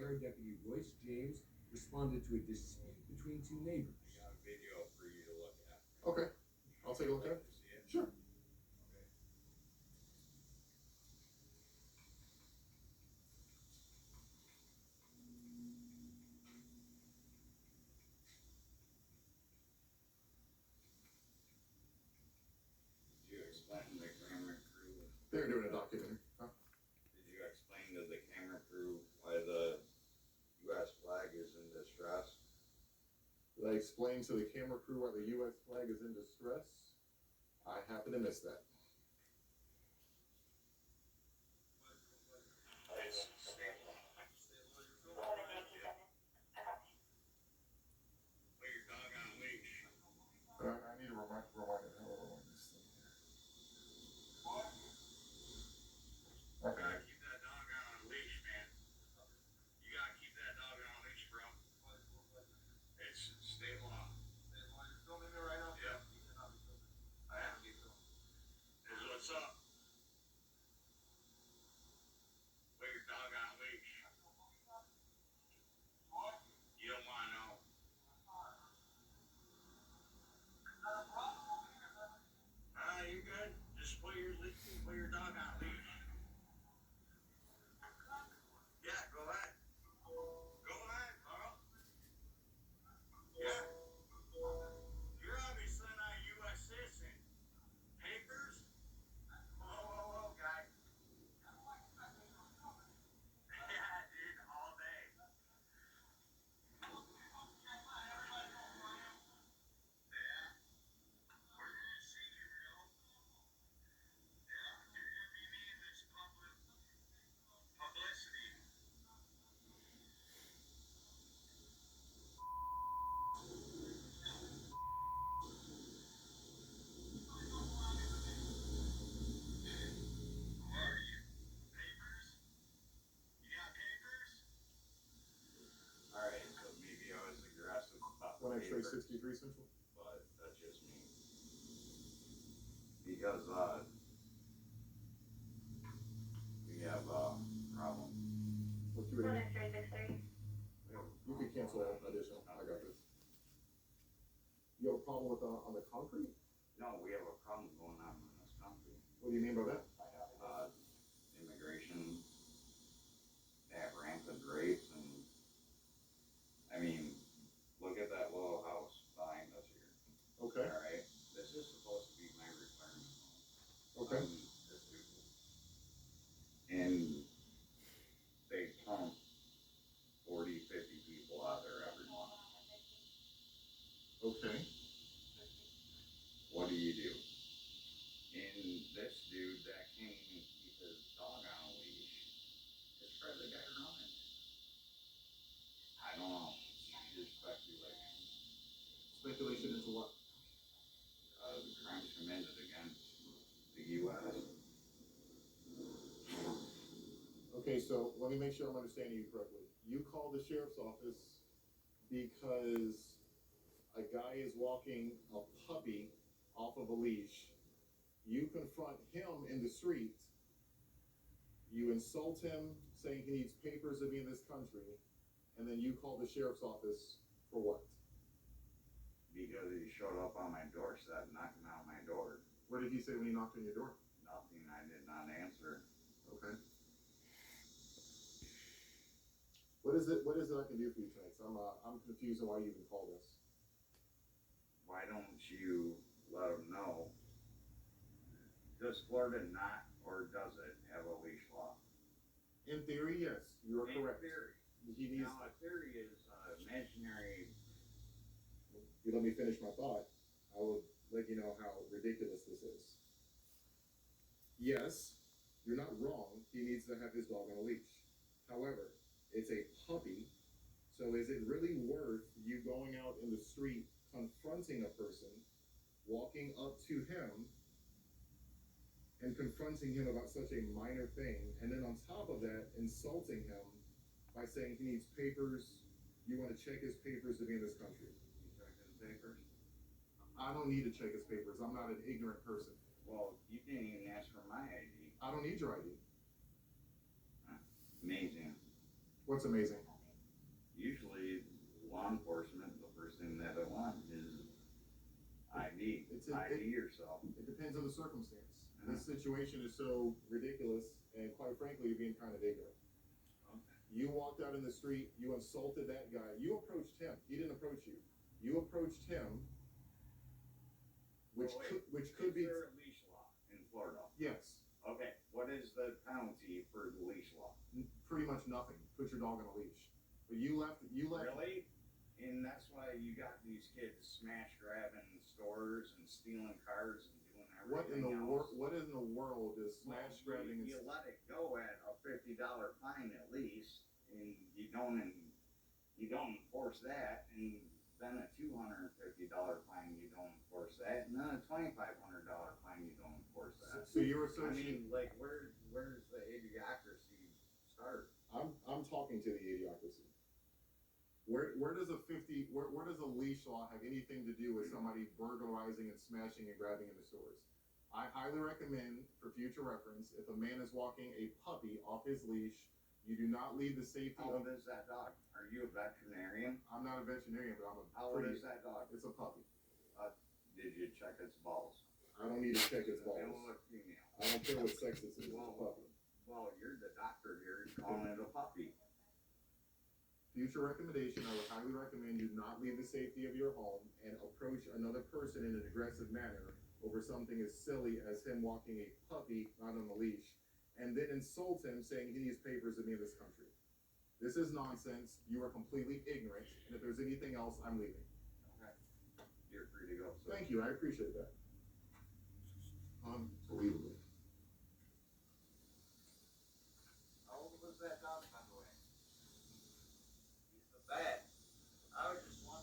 Sheriff Deputy Royce James responded to a dispute between two neighbors. We got a video for you to look at. Okay, I'll take a look at it. See it? Sure. Okay. Did you explain to the camera crew? They're doing a documentary. Huh? Did you explain to the camera crew why the U.S. flag is in distress? Did I explain to the camera crew why the U.S. flag is in distress? I happen to miss that. Put your dog on a leash. I need to rewind it. How do I rewind this thing here? You Okay. gotta keep that dog on a leash, man. You gotta keep that dog on a leash, bro. It's state law. You're filming me right now? Yeah. I have to be filmed. This is what's up. Put your dog on a leash. You don't wanna know. You good? Just put your dog on a leash. Yeah, go ahead. Go ahead, Carl. Yeah. You're obviously not a U.S. citizen. Papers? Whoa, guy. Yeah, dude, all day. Yeah. We're gonna see you, bro. Yeah, you're gonna be needing this publicity. Who are you? Papers? You got papers? Alright, so maybe I was aggressive about the 1 X-ray papers, 63 Central. but that's just me. Because, we have a problem. What you would need? X-ray 63. You can cancel additional. I got this. You have a problem with on the concrete? No, we have a problem going on in this country. What do you mean by that? Immigration, they have rampant rapes, and I mean, look at that little house behind us here. Okay. All right, this is supposed to be my retirement home. Okay. This people. And they pump 40, 50 people out there every month. Okay. What do you do? And this dude that can't even keep his dog on a leash is for the guy running. I don't know. Just speculation. Speculation into what? The crimes committed against the U.S. Okay, so let me make sure I'm understanding you correctly. You called the sheriff's office because a guy is walking a puppy off of a leash. You confront him in the street. You insult him, saying he needs papers to be in this country, and then you call the sheriff's office for what? Because he showed up on my doorstep, knocking on my door. What did he say when he knocked on your door? Nothing. I did not answer. Okay. What is it I can do for you tonight? So I'm confused on why you even called us. Why don't you let him know? Does Florida not, or does it have a leash law? In theory, yes, you are In correct. theory. He needs. Now, a theory is imaginary. You let me finish my thought. I will let you know how ridiculous this is. Yes, you're not wrong. He needs to have his dog on a leash. However, it's a puppy. So is it really worth you going out in the street, confronting a person, walking up to him, and confronting him about such a minor thing, and then on top of that, insulting him by saying he needs papers, you want to check his papers to be in this country? You check his papers? I don't need to check his papers. I'm not an ignorant person. Well, you didn't even ask for my ID. I don't need your ID. Amazing. What's amazing? usually law enforcement, the first thing that they want is ID. ID yourself. It depends on the circumstance. This situation is so ridiculous, and quite frankly, you're being kind of ignorant. Okay. You walked out in the street, you insulted that guy, you approached him, he didn't approach you. You approached him, which could be. Is there a leash law in Florida? Yes. Okay, what is the penalty for the leash law? Pretty much nothing. Put your dog on a leash. But you left. Really? And that's why you got these kids smash grabbing stores and stealing cars and doing everything else. What in the world is smash grabbing? You let it go at a $50 fine at least, and you don't enforce that, and then a $250 fine you don't enforce that, and then a $2,500 fine you don't enforce that. So you're associating. I mean, like where's the idiocracy start? I'm talking to the idiocracy. Where does a leash law have anything to do with somebody burglarizing and smashing and grabbing into stores? I highly recommend, for future reference, if a man is walking a puppy off his leash, you do not leave the safety. How old is that dog? Are you a veterinarian? I'm not a veterinarian, but I'm a. How old is that dog? It's a puppy. Did you check its balls? I don't need to check its balls. It will look female. I don't care what sex it's in. It's a puppy. Well, you're the doctor here. You're calling it a puppy. Future recommendation, I would highly recommend you not leave the safety of your home and approach another person in an aggressive manner over something as silly as him walking a puppy not on a leash, and then insult him saying he needs papers to be in this country. This is nonsense. You are completely ignorant, and if there's anything else, I'm leaving. Okay. You're free to go. So. Thank you. I appreciate that. Unbelievable.